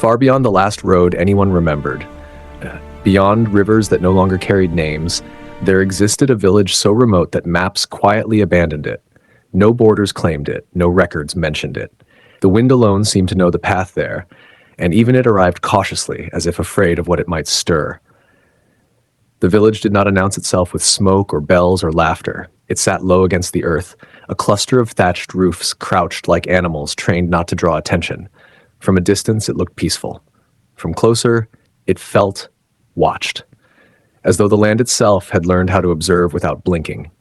Far beyond the last road anyone remembered, beyond rivers that no longer carried names, there existed a village so remote that maps quietly abandoned it. No borders claimed it, no records mentioned it. The wind alone seemed to know the path there, and even it arrived cautiously, as if afraid of what it might stir. The village did not announce itself with smoke or bells or laughter. It sat low against the earth, a cluster of thatched roofs crouched like animals trained not to draw attention. From a distance, it looked peaceful. From closer, it felt watched, as though the land itself had learned how to observe without blinking.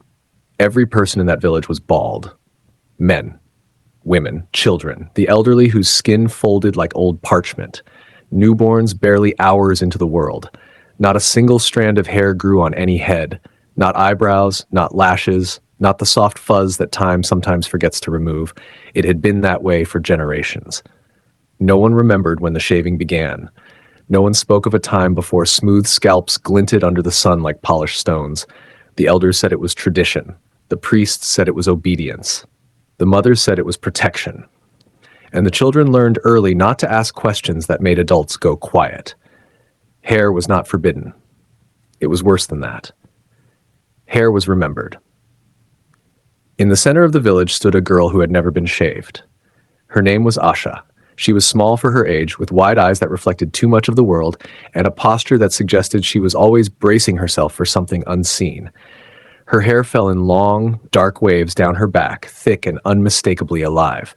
Every person in that village was bald. Men, women, children, the elderly whose skin folded like old parchment, newborns barely hours into the world. Not a single strand of hair grew on any head, not eyebrows, not lashes, not the soft fuzz that time sometimes forgets to remove. It had been that way for generations. No one remembered when the shaving began. No one spoke of a time before smooth scalps glinted under the sun like polished stones. The elders said it was tradition. The priests said it was obedience. The mothers said it was protection. And the children learned early not to ask questions that made adults go quiet. Hair was not forbidden. It was worse than that. Hair was remembered. In the center of the village stood a girl who had never been shaved. Her name was Asha. She was small for her age, with wide eyes that reflected too much of the world, and a posture that suggested she was always bracing herself for something unseen. Her hair fell in long, dark waves down her back, thick and unmistakably alive.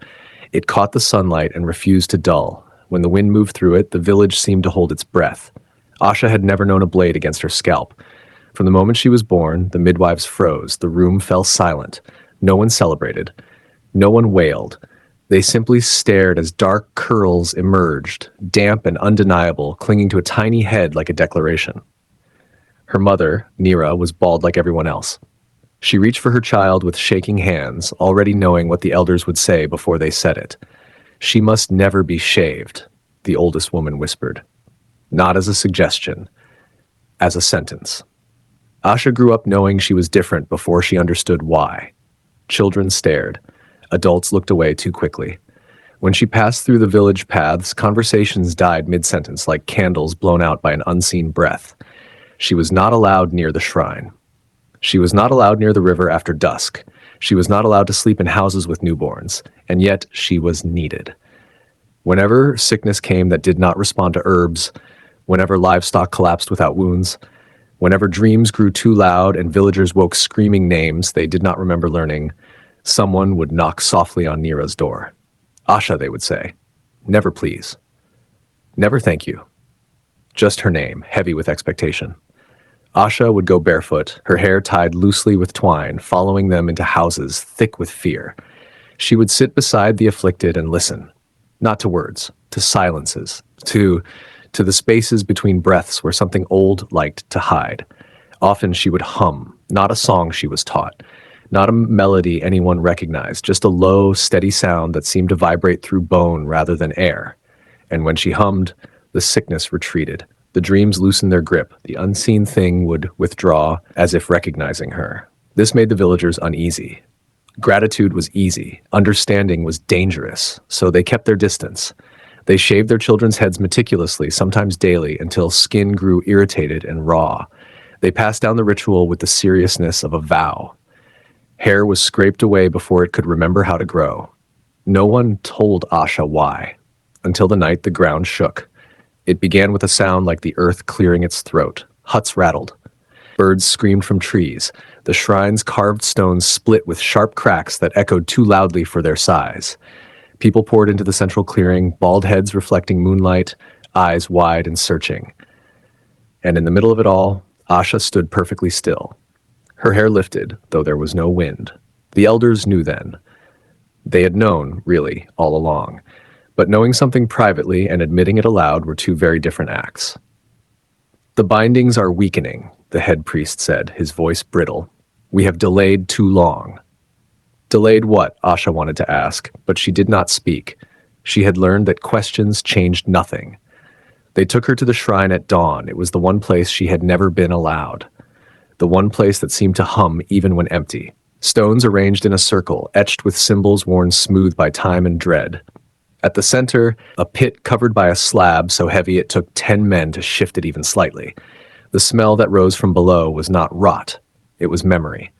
It caught the sunlight and refused to dull. When the wind moved through it, the village seemed to hold its breath. Asha had never known a blade against her scalp. From the moment she was born, the midwives froze. The room fell silent. No one celebrated. No one wailed. They simply stared as dark curls emerged, damp and undeniable, clinging to a tiny head like a declaration. Her mother, Nira, was bald like everyone else. She reached for her child with shaking hands, already knowing what the elders would say before they said it. "She must never be shaved," the oldest woman whispered. Not as a suggestion, as a sentence. Asha grew up knowing she was different before she understood why. Children stared. Adults looked away too quickly. When she passed through the village paths, conversations died mid-sentence like candles blown out by an unseen breath. She was not allowed near the shrine. She was not allowed near the river after dusk. She was not allowed to sleep in houses with newborns, and yet she was needed. Whenever sickness came that did not respond to herbs, whenever livestock collapsed without wounds, whenever dreams grew too loud and villagers woke screaming names they did not remember learning, someone would knock softly on Nira's door. "Asha," they would say. "Never please. Never thank you." Just her name, heavy with expectation. Asha would go barefoot, her hair tied loosely with twine, following them into houses thick with fear. She would sit beside the afflicted and listen, not to words, to silences, to the spaces between breaths where something old liked to hide. Often she would hum, not a song she was taught, not a melody anyone recognized, just a low, steady sound that seemed to vibrate through bone rather than air. And when she hummed, the sickness retreated. The dreams loosened their grip. The unseen thing would withdraw as if recognizing her. This made the villagers uneasy. Gratitude was easy. Understanding was dangerous, so they kept their distance. They shaved their children's heads meticulously, sometimes daily, until skin grew irritated and raw. They passed down the ritual with the seriousness of a vow. Hair was scraped away before it could remember how to grow. No one told Asha why, until the night the ground shook. It began with a sound like the earth clearing its throat. Huts rattled. Birds screamed from trees. The shrine's carved stones split with sharp cracks that echoed too loudly for their size. People poured into the central clearing, bald heads reflecting moonlight, eyes wide and searching. And in the middle of it all, Asha stood perfectly still. Her hair lifted, though there was no wind. The elders knew then. They had known, really, all along. But knowing something privately and admitting it aloud were two very different acts. "The bindings are weakening," the head priest said, his voice brittle. "We have delayed too long." Delayed what? Asha wanted to ask, but she did not speak. She had learned that questions changed nothing. They took her to the shrine at dawn. It was the one place she had never been allowed. The one place that seemed to hum even when empty. Stones arranged in a circle, etched with symbols worn smooth by time and dread. At the center, a pit covered by a slab so heavy it took 10 men to shift it even slightly. The smell that rose from below was not rot, it was memory.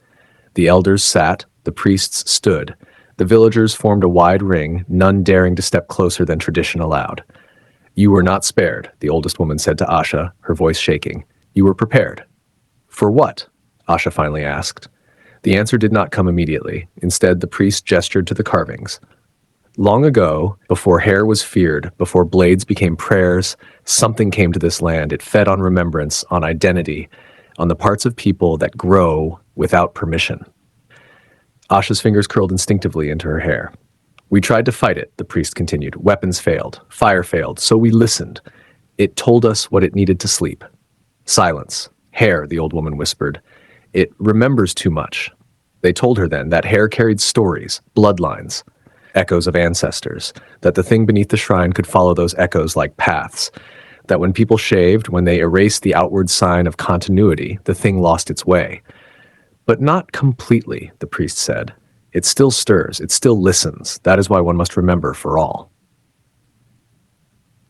The elders sat, the priests stood. The villagers formed a wide ring, none daring to step closer than tradition allowed. You were not spared, the oldest woman said to Asha, her voice shaking. You were prepared. For what? Asha finally asked. The answer did not come immediately. Instead, the priest gestured to the carvings. Long ago, before hair was feared, before blades became prayers, something came to this land. It fed on remembrance, on identity, on the parts of people that grow without permission. Asha's fingers curled instinctively into her hair. We tried to fight it, the priest continued. Weapons failed. Fire failed. So we listened. It told us what it needed to sleep. Silence. Hair, the old woman whispered. It remembers too much. They told her then that hair carried stories, bloodlines, echoes of ancestors, that the thing beneath the shrine could follow those echoes like paths, that when people shaved, when they erased the outward sign of continuity, the thing lost its way. But not completely, the priest said. It still stirs, it still listens. That is why one must remember for all.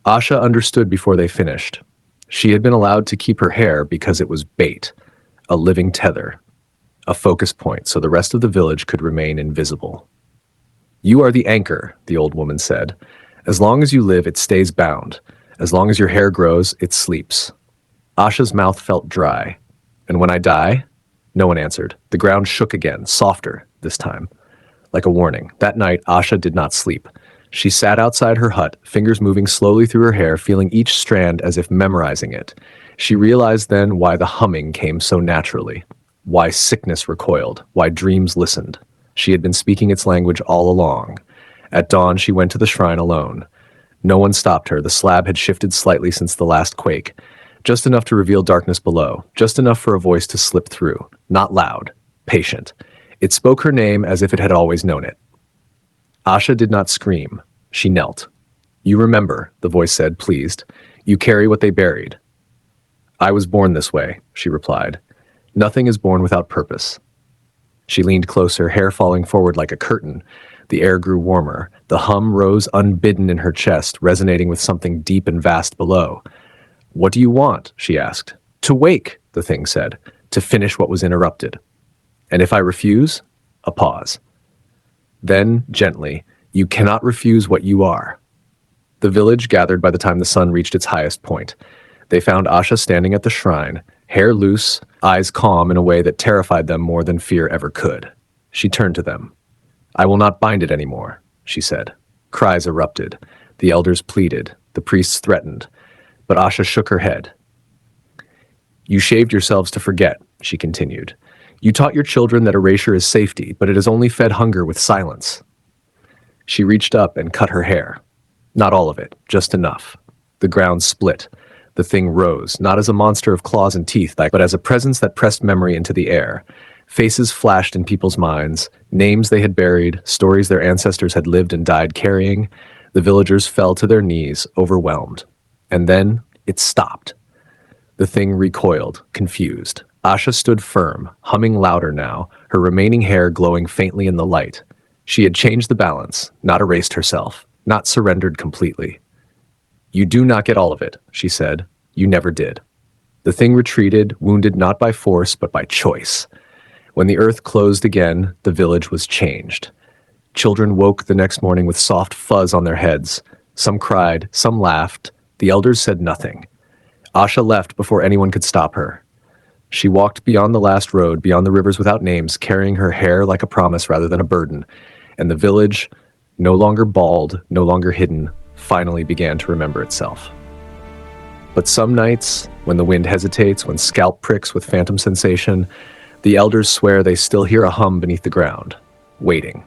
Asha understood before they finished. She had been allowed to keep her hair because it was bait, a living tether, a focus point so the rest of the village could remain invisible. You are the anchor, the old woman said. As long as you live, it stays bound. As long as your hair grows, it sleeps. Asha's mouth felt dry. And when I die? No one answered. The ground shook again, softer this time, like a warning. That night, Asha did not sleep. She sat outside her hut, fingers moving slowly through her hair, feeling each strand as if memorizing it. She realized then why the humming came so naturally, why sickness recoiled, why dreams listened. She had been speaking its language all along. At dawn, she went to the shrine alone. No one stopped her. The slab had shifted slightly since the last quake. Just enough to reveal darkness below. Just enough for a voice to slip through. Not loud. Patient. It spoke her name as if it had always known it. Asha did not scream. She knelt. You remember, the voice said, pleased. You carry what they buried. I was born this way, she replied. Nothing is born without purpose. She leaned closer, hair falling forward like a curtain. The air grew warmer. The hum rose unbidden in her chest, resonating with something deep and vast below. What do you want? She asked. To wake, the thing said, to finish what was interrupted. And if I refuse? A pause. Then, gently, you cannot refuse what you are. The village gathered by the time the sun reached its highest point. They found Asha standing at the shrine, hair loose, eyes calm in a way that terrified them more than fear ever could. She turned to them. I will not bind it anymore, she said. Cries erupted. The elders pleaded. The priests threatened. But Asha shook her head. You shaved yourselves to forget, she continued. You taught your children that erasure is safety, but it has only fed hunger with silence. She reached up and cut her hair. Not all of it, just enough. The ground split. The thing rose, not as a monster of claws and teeth, but as a presence that pressed memory into the air. Faces flashed in people's minds, names they had buried, stories their ancestors had lived and died carrying. The villagers fell to their knees, overwhelmed. And then it stopped. The thing recoiled, confused. Asha stood firm, humming louder now, her remaining hair glowing faintly in the light. She had changed the balance, not erased herself, not surrendered completely. You do not get all of it, she said. You never did. The thing retreated, wounded not by force, but by choice. When the earth closed again, the village was changed. Children woke the next morning with soft fuzz on their heads. Some cried, some laughed. The elders said nothing. Asha left before anyone could stop her. She walked beyond the last road, beyond the rivers without names, carrying her hair like a promise rather than a burden. And the village, no longer bald, no longer hidden, finally began to remember itself. But some nights, when the wind hesitates, when scalp pricks with phantom sensation, the elders swear they still hear a hum beneath the ground, waiting.